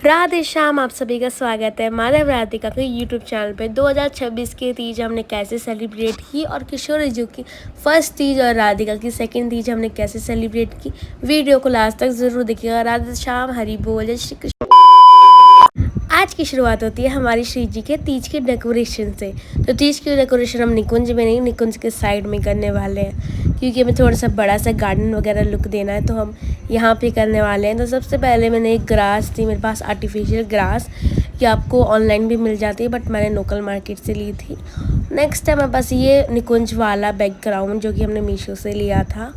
राधे श्याम, आप सभी का स्वागत है माधव राधिका के यूट्यूब चैनल पे। 2026 की तीज हमने कैसे सेलिब्रेट की और किशोर रिजू की फर्स्ट तीज और राधिका की सेकंड तीज हमने कैसे सेलिब्रेट की, वीडियो को लास्ट तक ज़रूर देखिएगा। राधे श्याम, हरि बोल, जय श्री कृष्ण। आज की शुरुआत होती है हमारी श्री जी के तीज की डेकोरेशन से। तो तीज की डेकोरेशन हम निकुंज में नहीं, निकुंज के साइड में करने वाले हैं, क्योंकि हमें थोड़ा सा बड़ा सा गार्डन वगैरह लुक देना है, तो हम यहाँ पे करने वाले हैं। तो सबसे पहले मैंने एक ग्रास थी मेरे पास, आर्टिफिशियल ग्रास, कि आपको ऑनलाइन भी मिल जाती है, बट मैंने लोकल मार्केट से ली थी। नेक्स्ट है मेरे पास ये निकुंज वाला बैकग्राउंड, जो कि हमने मीशो से लिया था,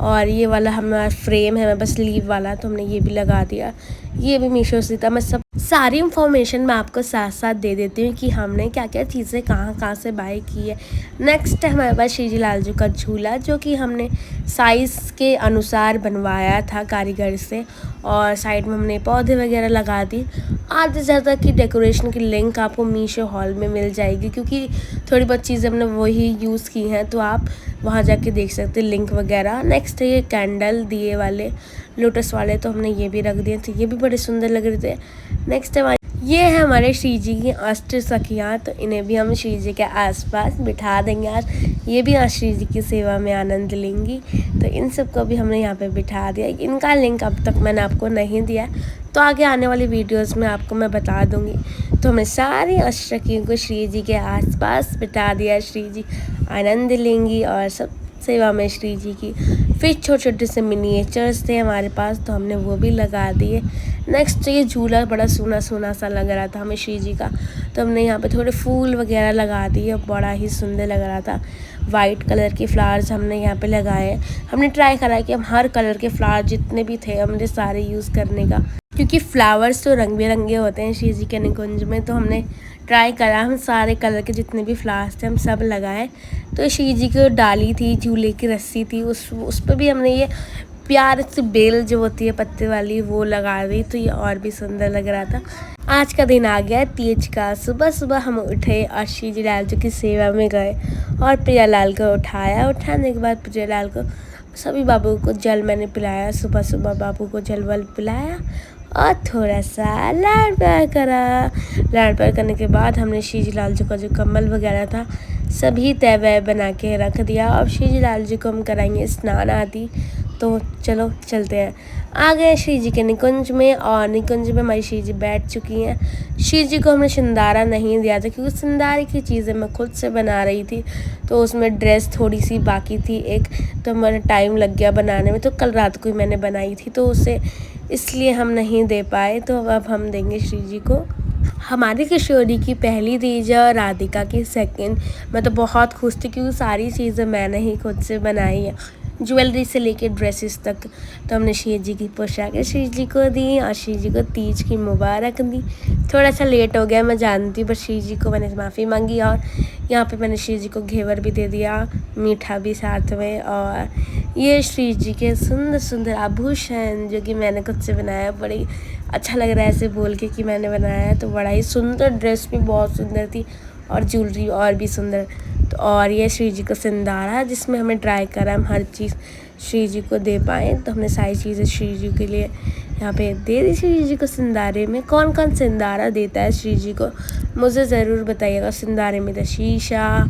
और ये वाला हमारा फ्रेम है मेरे पास लीव वाला, तो हमने ये भी लगा दिया। ये भी मीशो से था। मैं सब सारी इंफॉर्मेशन मैं आपको साथ साथ दे देती हूँ कि हमने क्या क्या चीज़ें कहाँ से बाय की है। नेक्स्ट है हमारे पास श्री जी लालजू का झूला, जो कि हमने साइज़ के अनुसार बनवाया था कारीगर से, और साइड में हमने पौधे वगैरह लगा दी। आधे से ज़्यादा की डेकोरेशन की लिंक आपको मीशो हॉल में मिल जाएगी, क्योंकि थोड़ी बहुत चीज़ें हमने वही यूज़ की हैं, तो आप वहाँ जाके देख सकते हैं लिंक वगैरह। नेक्स्ट है ये कैंडल दिए वाले, लोटस वाले, तो हमने ये भी रख दिए थे, ये भी बड़े सुंदर लग रहे थे। नेक्स्ट है ये है हमारे श्री जी की अष्ट सखियाँ, तो इन्हें भी हम श्री जी के आसपास बिठा देंगे आज। ये भी आज श्री जी की सेवा में आनंद लेंगी, तो इन सबको भी हमने यहाँ पे बिठा दिया। इनका लिंक अब तक मैंने आपको नहीं दिया, तो आगे आने वाली वीडियोस में आपको मैं बता दूँगी। तो हमने सारी अष्ट सखियों को श्री जी के आसपास बिठा दिया, श्री जी आनंद लेंगी और सब सेवा में श्री जी की। फिर छोटे छोटे से मिनिएचर्स थे हमारे पास, तो हमने वो भी लगा दिए। नेक्स्ट ये झूला बड़ा सोना सोना सा लग रहा था हमें श्री जी का, तो हमने यहाँ पे थोड़े फूल वगैरह लगा दिए, बड़ा ही सुंदर लग रहा था। वाइट कलर के फ्लावर्स हमने यहाँ पे लगाए। हमने ट्राई करा कि हम हर कलर के फ्लावर जितने भी थे हमने सारे यूज़ करने का, क्योंकि फ्लावर्स तो रंग बिरंगे होते हैं श्री जी के निकुंज में, तो हमने ट्राई करा हम सारे कलर के जितने भी फ्लावर्स थे हम सब लगाए। तो श्री जी की डाली थी, झूले की रस्सी थी, उस पर भी हमने ये प्यार से बेल जो होती है पत्ते वाली वो लगा दी, तो ये और भी सुंदर लग रहा था। आज का दिन आ गया तीज का। सुबह सुबह हम उठे और श्री जी लालजू की सेवा में गए और प्रियालाल को उठाया। उठाने के बाद प्रियालाल को सभी बाबू को जल मैंने पिलाया, सुबह सुबह बाबू को जल वल पिलाया और थोड़ा सा लाड प्यार करा। लाड प्यार करने के बाद हमने श्री जी लालजू का जो कम्बल वगैरह था सभी तय वय बना के रख दिया। अब श्री जी लालजू को हम कराएंगे स्नान आदि, तो चलो चलते हैं। आ गए श्री जी के निकुंज में, और निकुंज में हमारी श्री जी बैठ चुकी हैं। श्री जी को हमने सिंदारा नहीं दिया था, क्योंकि सिंदारे की चीज़ें मैं खुद से बना रही थी, तो उसमें ड्रेस थोड़ी सी बाकी थी एक, तो हमारा टाइम लग गया बनाने में, तो कल रात को ही मैंने बनाई थी, तो उसे इसलिए हम नहीं दे पाए। तो अब हम देंगे श्री जी को। हमारी किशोरी की पहली तीज और राधिका की सेकंड। मैं तो बहुत खुश थी, क्योंकि सारी चीज़ें मैंने ही खुद से बनाई है, ज्वेलरी से लेके ड्रेसेस तक। तो हमने श्री जी की पोशाकें श्री जी को दी और श्री जी को तीज की मुबारक दी। थोड़ा सा लेट हो गया मैं जानती हूँ, बट श्री जी को मैंने माफ़ी मांगी, और यहाँ पे मैंने श्री जी को घेवर भी दे दिया, मीठा भी साथ में। और ये श्री जी के सुंदर सुंदर आभूषण जो कि मैंने खुद से बनाया, बड़ी अच्छा लग रहा है ऐसे बोल के कि मैंने बनाया है। तो बड़ा ही सुंदर, ड्रेस भी बहुत सुंदर थी और ज्वेलरी और भी सुंदर। तो और ये श्री जी का सिंदारा, जिसमें हमें ट्राई करा हम हर चीज़ श्री जी को दे पाएँ, तो हमने सारी चीज़ें श्री जी के लिए यहाँ पे दे दी। श्री जी को सिंदारे में कौन कौन सिंदारा देता है श्री जी को, मुझे ज़रूर बताइएगा। सिंदारे में था शीशा,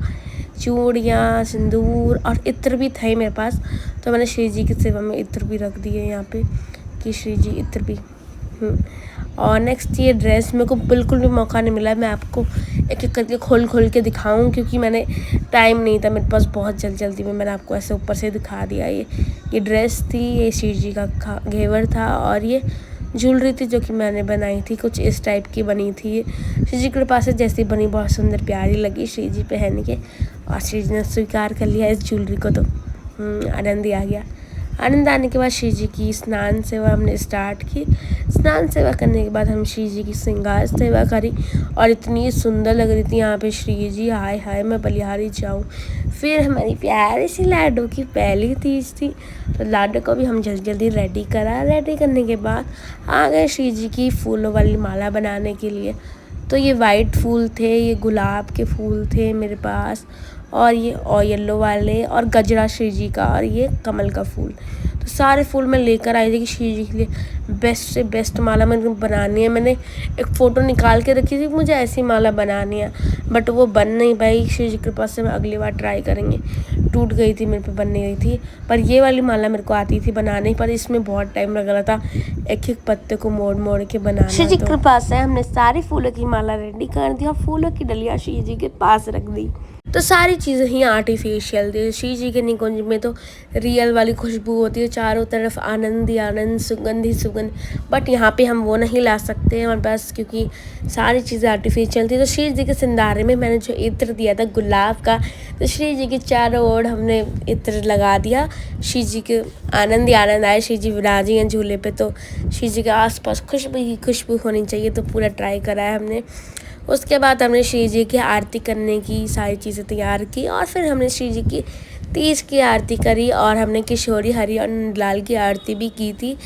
चूड़ियाँ, सिंदूर और इत्र भी थे मेरे पास, तो मैंने श्री जी की सेवा में इत्र भी रख दिए यहाँ पे कि श्री जी इत्र भी। और नेक्स्ट ये ड्रेस, मेरे को बिल्कुल भी मौका नहीं मिला मैं आपको एक एक करके खोल के दिखाऊं, क्योंकि मैंने टाइम नहीं था मेरे पास, बहुत जल्दी में मैंने आपको ऐसे ऊपर से दिखा दिया। ये ड्रेस थी, ये श्री जी का घेवर था, और ये ज्वेलरी थी जो कि मैंने बनाई थी, कुछ इस टाइप की बनी थी। श्री जी के पास से जैसी बनी बहुत सुंदर प्यारी लगी श्री जी पहन के, और श्री जी ने स्वीकार कर लिया इस ज्वेलरी को, तो आनंद ही आ गया। आनंद आने के बाद श्री जी की स्नान सेवा हमने स्टार्ट की। स्नान सेवा करने के बाद हम श्री जी की श्रृंगार सेवा करी, और इतनी सुंदर लग रही थी यहाँ पे श्री जी, हाय हाय मैं बलिहारी जाऊँ। फिर हमारी प्यारी सी लाडो की पहली तीज थी, तो लाडो को भी हम जल्दी रेडी करा। रेडी करने के बाद आ गए श्री जी की फूलों वाली माला बनाने के लिए। तो ये वाइट फूल थे, ये गुलाब के फूल थे मेरे पास, और ये येलो वाले, और गजरा श्री जी का, और ये कमल का फूल। तो सारे फूल मैं लेकर आई थी कि श्री जी के लिए बेस्ट से बेस्ट माला मैंने बनानी है। मैंने एक फ़ोटो निकाल के रखी थी, मुझे ऐसी माला बनानी है, बट वो बन नहीं पाई। श्री जी की कृपा से मैं अगली बार ट्राई करेंगे। टूट गई थी, मेरे पे बन नहीं गई थी। पर ये वाली माला मेरे को आती थी बनाने, पर इसमें बहुत टाइम लग रहा था, एक एक पत्ते को मोड़ मोड़ के बनाना। श्री जी की कृपा से हमने सारी फूलों की माला रेडी कर दी और फूलों की डलिया श्री जी के पास रख दी। तो सारी चीज़ें ही आर्टिफिशियल थी। श्री जी के निकुंज में तो रियल वाली खुशबू होती है, चारों तरफ आनंद ही आनंद, सुगंध ही सुगंध। बट यहाँ पे हम वो नहीं ला सकते हमारे पास, क्योंकि सारी चीज़ें आर्टिफिशियल थी। तो श्री जी के सिंधारे में मैंने जो इत्र दिया था गुलाब का, तो श्री जी के चारों ओर हमने इत्र लगा दिया। श्री जी के आनंद ही आनंद आए। श्री जी विराजी हैं झूले पे, तो श्री जी के आसपास खुशबू ही खुशबू होनी चाहिए, तो पूरा ट्राई करा है हमने। उसके बाद हमने श्री जी की आरती करने की सारी चीज़ें तैयार की, और फिर हमने श्री जी की तीज की आरती करी, और हमने किशोरी हरि और लाल की आरती भी की थी।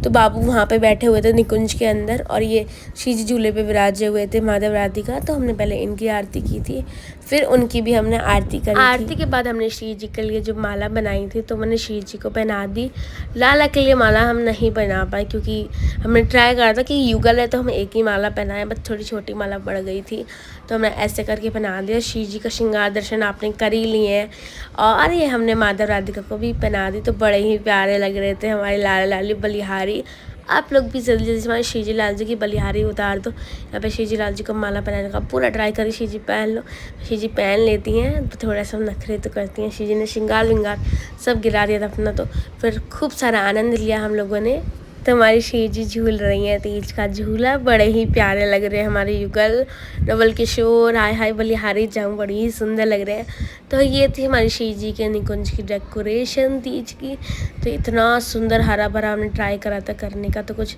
तो बाबू वहाँ पे बैठे हुए थे निकुंज के अंदर, और ये श्री जी झूले पे विराजे हुए थे माधव राधिका। तो हमने पहले इनकी आरती की थी, फिर उनकी भी हमने आरती करी। आरती के बाद हमने श्री जी के लिए जो माला बनाई थी, तो मैंने श्री जी को पहना दी। लाला के लिए माला हम नहीं बना पाए, क्योंकि हमने ट्राई करा था कि युगल है तो हम एक ही माला पहनाएं, बट थोड़ी छोटी माला पड़ गई थी, तो हमने ऐसे करके बना दिया। श्री जी का श्रृंगार दर्शन आपने कर ही लिए हैं, और ये हमने माधव राधिका को भी पहना दी। तो बड़े ही प्यारे लग रहे थे हमारे लाला लाली बलिहारी। आप लोग भी जल्दी जल्दी हमारे श्री जी लाल जी की बलिहारी उतार दो। यहाँ पे श्री जी लाल जी को माला पहनाने का पूरा ट्राई करी, श्री जी पहन लो। श्री जी पहन लेती हैं, तो थोड़ा सा नखरे तो करती हैं। श्री जी ने श्रृंगार विंगार सब गिरा दिया था अपना, तो फिर खूब सारा आनंद लिया हम लोगों ने। तो हमारी श्री जी झूल रही हैं तीज का झूला, बड़े ही प्यारे लग रहे हैं हमारे युगल, नवल किशोर, हाय हाय बलिहारी जाऊँ, बड़ी ही सुंदर लग रहे हैं। तो ये थी हमारी श्री जी के निकुंज की डेकोरेशन तीज की। तो इतना सुंदर हरा भरा हमने ट्राई करा था करने का, तो कुछ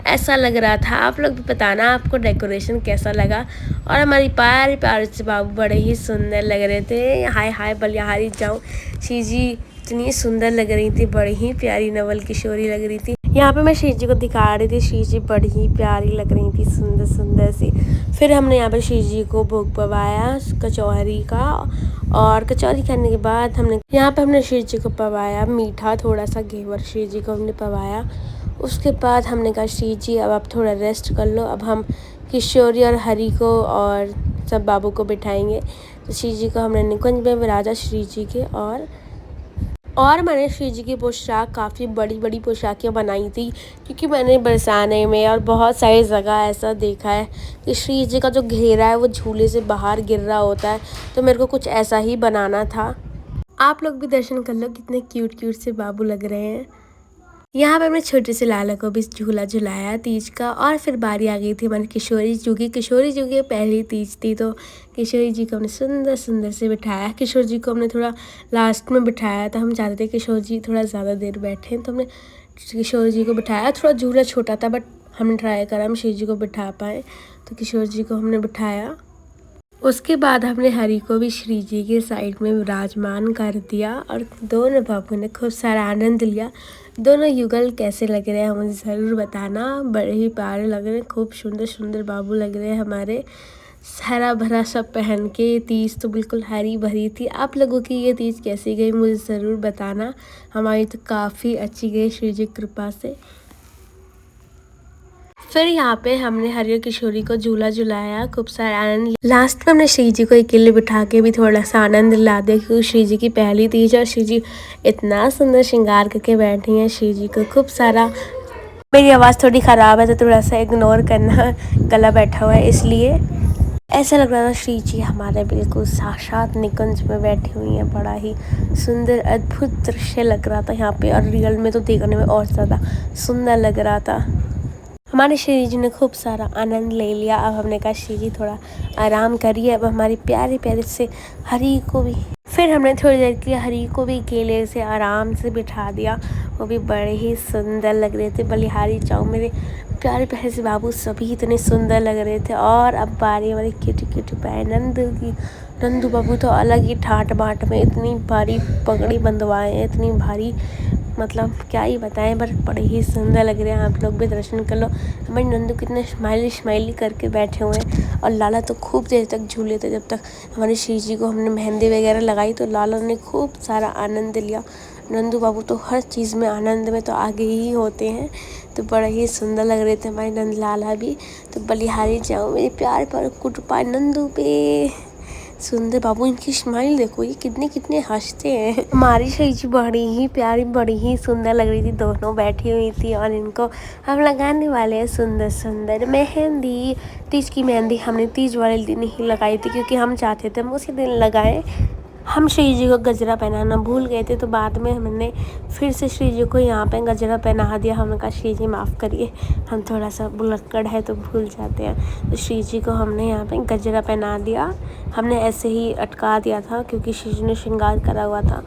ऐसा लग रहा था। आप लोग भी बताना आपको डेकोरेशन कैसा लगा। और हमारी प्यारे प्यारे से बाबू बड़े ही सुंदर लग रहे थे, हाय हाय बलिहारी जाऊँ। श्री जी इतनी सुंदर लग रही थी, बड़ी ही प्यारी नवल किशोरी लग रही थी। यहाँ पे मैं श्री जी को दिखा रही थी, श्री जी बड़ी ही प्यारी लग रही थी, सुंदर सुंदर सी। फिर हमने यहाँ पे श्री जी को भोग पवाया कचौरी का, और कचौरी खाने के बाद हमने श्री जी को पवाया मीठा, थोड़ा सा घेवर श्री जी को हमने पवाया। उसके बाद हमने कहा श्री जी अब आप थोड़ा रेस्ट कर लो, अब हम किशोरी और हरि को और सब बाबू को बिठाएंगे। तो श्री जी को हमने निकुंज में विराजा श्री जी के, और मैंने श्री जी की पोशाक काफ़ी बड़ी बड़ी पोशाकें बनाई थी, क्योंकि मैंने बरसाने में और बहुत सारी जगह ऐसा देखा है कि श्री जी का जो घेरा है वो झूले से बाहर गिर रहा होता है, तो मेरे को कुछ ऐसा ही बनाना था। आप लोग भी दर्शन कर लो, कितने क्यूट क्यूट से बाबू लग रहे हैं। यहाँ पे हमने छोटे से लाला को भी झूला झुलाया तीज का, और फिर बारी आ गई थी हमारी किशोरी जी की पहली तीज थी। तो किशोरी जी को हमने सुंदर सुंदर से बिठाया। किशोर जी को हमने थोड़ा लास्ट में बिठाया था, हम चाहते थे किशोर जी थोड़ा ज़्यादा देर बैठे, तो हमने किशोर जी को बिठाया। थोड़ा झूला छोटा था, बट हमने ट्राई करा हम श्री जी को बिठा पाए, तो किशोर जी को हमने बिठाया। उसके बाद हमने हरि को भी श्री जी के साइड में विराजमान कर दिया, और दोनों बाबू ने खूब सारा आनंद लिया। दोनों युगल कैसे लग रहे हैं मुझे ज़रूर बताना, बड़े ही प्यारे लग रहे हैं, खूब सुंदर सुंदर बाबू लग रहे हैं हमारे। हरा भरा सब पहन के तीज तो बिल्कुल हरी भरी थी। आप लोगों की ये तीज कैसी गई मुझे ज़रूर बताना। हमारी तो काफ़ी अच्छी गई श्री जी की कृपा से। फिर यहाँ पे हमने हरि और किशोरी को झूला झुलाया, खूब सारा आनंद। लास्ट में हमने श्री जी को अकेले बिठा के भी थोड़ा सा आनंद ला दिया, क्योंकि श्री जी की पहली तीज और श्री जी इतना सुंदर श्रृंगार करके बैठी हैं। श्री जी को खूब सारा, मेरी आवाज़ थोड़ी ख़राब है तो थोड़ा सा इग्नोर करना, गला बैठा हुआ है इसलिए। ऐसा लग रहा था श्री जी हमारे बिल्कुल साक्षात निकुंज में बैठी हुई हैं। बड़ा ही सुंदर अद्भुत दृश्य लग रहा था यहाँ पे, और रियल में तो देखने में और ज़्यादा सुंदर लग रहा था। हमारे श्री जी ने खूब सारा आनंद ले लिया। अब हमने कहा श्री जी थोड़ा आराम करिए, अब हमारी प्यारे प्यारे से हरि को भी, फिर हमने थोड़ी देर के लिए हरि को भी केले से आराम से बिठा दिया। वो भी बड़े ही सुंदर लग रहे थे। बलिहारी चाऊ मेरे प्यारे प्यारे से बाबू सभी इतने सुंदर लग रहे थे। और अब बारी हमारी क्यूटी क्यूटी पैर नंदू की। नंदू बाबू तो अलग ही ठाट बाट में इतनी भारी पगड़ी बंधवाए हैं, इतनी भारी, मतलब क्या ही बताएं, पर बड़े ही सुंदर लग रहे हैं। आप लोग भी दर्शन कर लो। हमारे नंदू कितने स्माइली करके बैठे हुए हैं, और लाला तो खूब देर तक झूले थे। जब तक हमारे श्री जी को हमने मेहंदी वगैरह लगाई तो लाला ने खूब सारा आनंद लिया। नंदू बाबू तो हर चीज़ में आनंद में तो आगे ही होते हैं। तो बड़ा ही सुंदर लग रहे थे हमारे नंद लाला भी। तो बलिहारी जाओ मेरे प्यार पर कुटपा नंदू पे। सुंदर बाबू, इनकी स्माइल देखो, ये कितने कितने हंसते हैं। हमारी श्री जी बड़ी ही प्यारी, बड़ी ही सुंदर लग रही थी। दोनों बैठी हुई थी और इनको हम लगाने वाले हैं सुंदर सुंदर मेहंदी। तीज की मेहंदी हमने तीज वाले दिन ही लगाई थी, क्योंकि हम चाहते थे हम उसी दिन लगाएं। हम श्री जी को गजरा पहनाना भूल गए थे, तो बाद में हमने फिर से श्री जी को यहाँ पे गजरा पहना दिया। हमने कहा श्री जी माफ़ करिए, हम थोड़ा सा बुलक्कड़ है तो भूल जाते हैं। तो श्री जी को हमने यहाँ पे गजरा पहना दिया। हमने ऐसे ही अटका दिया था क्योंकि श्री जी ने श्रृंगार करा हुआ था।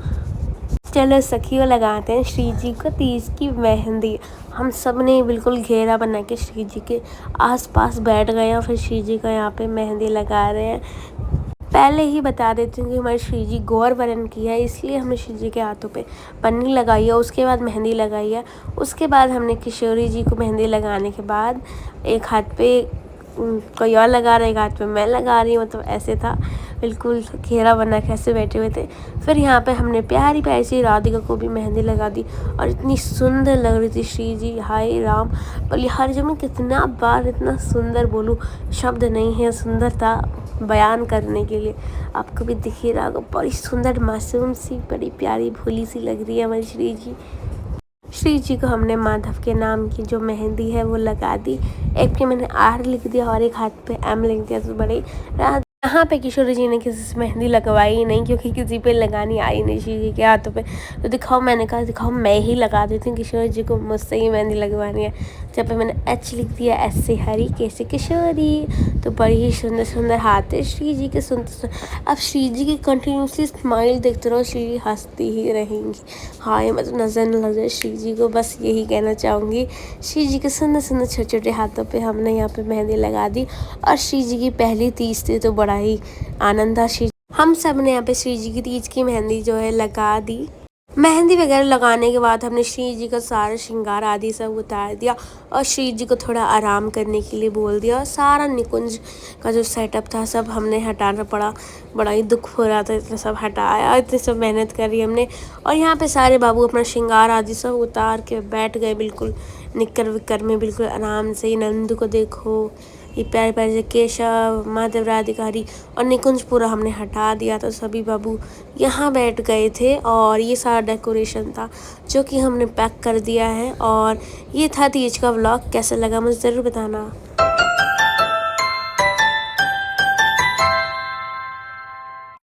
चलो सखियों, लगाते हैं श्री जी को तीज की मेहंदी। हम सब ने बिल्कुल घेरा बना के श्री जी के आसपास बैठ गए और फिर श्री जी को यहाँ पे मेहंदी लगा रहे हैं। पहले ही बता देती हूँ कि हमारी श्री जी गौर वर्ण की है, इसलिए हमने श्री जी के हाथों पे पन्नी लगाई है, उसके बाद मेहंदी लगाई है। उसके बाद हमने किशोरी जी को मेहंदी लगाने के बाद एक हाथ पे कोई और लगा रहा है, एक हाथ पे मैं लगा रही हूँ। मतलब ऐसे था, बिल्कुल घेरा बना के ऐसे बैठे हुए थे। फिर यहाँ पे हमने प्यारी प्यारी सी राधिका को भी मेहंदी लगा दी और इतनी सुंदर लग रही थी श्री जी। हाय राम, बलिहारी जब मैं कितना बार इतना सुंदर बोलूँ, शब्द नहीं है सुंदरता बयान करने के लिए। आपको भी दिख ही रहा होगा, बड़ी सुंदर मासूम सी, बड़ी प्यारी भोली सी लग रही है हमारी श्री जी। श्री जी को हमने माधव के नाम की जो मेहंदी है वो लगा दी। एक पे मैंने आर लिख दिया और एक हाथ पे एम लिख दिया। तो बड़े यहाँ पे किशोरी जी ने किसी से मेहंदी लगवाई ही नहीं, क्योंकि किसी पे लगानी आई नहीं श्री जी के हाथों पे। तो दिखाओ, मैंने कहा दिखाओ मैं ही लगा देती हूँ, किशोरी जी को मुझसे ही मेहंदी लगवानी है। जब पे मैंने एच लिख दिया, एस से हरी, के से किशोरी। तो बड़ी ही सुंदर सुंदर हाथ है श्री जी के, सुंदर। अब श्री जी की कंटिन्यूसली स्माइल देखते रहो, श्री जी हंसती ही रहेंगी। हाँ, ये मतलब नज़र न लग जाए श्री जी को, बस यही कहना चाहूँगी। श्री जी के सुंदर सुंदर छोटे छोटे हाथों पे हमने यहाँ पे मेहंदी लगा दी। और श्री जी की पहली तीज थी तो बड़ा ही आनंद था। हम सब ने यहाँ पे श्री जी की तीज की मेहंदी जो है लगा दी। मेहंदी वगैरह लगाने के बाद हमने श्री जी का सारा श्रृंगार आदि सब उतार दिया और श्री जी को थोड़ा आराम करने के लिए बोल दिया। और सारा निकुंज का जो सेटअप था सब हमने हटाना पड़ा, बड़ा ही दुख हो रहा था। इतना सब हटाया, इतनी सब मेहनत करी हमने। और यहाँ पे सारे बाबू अपना श्रृंगार आदि सब उतार के बैठ गए बिल्कुल निक्कर विक्कर में, बिल्कुल आराम से। नंदू को देखो, ये प्यारे प्यारे से केशव, माधव, राधिकारी और निकुंज पूरा हमने हटा दिया। तो सभी बाबू यहाँ बैठ गए थे और ये सारा डेकोरेशन था जो कि हमने पैक कर दिया है। और ये था तीज का व्लॉग। कैसा लगा मुझे ज़रूर बताना।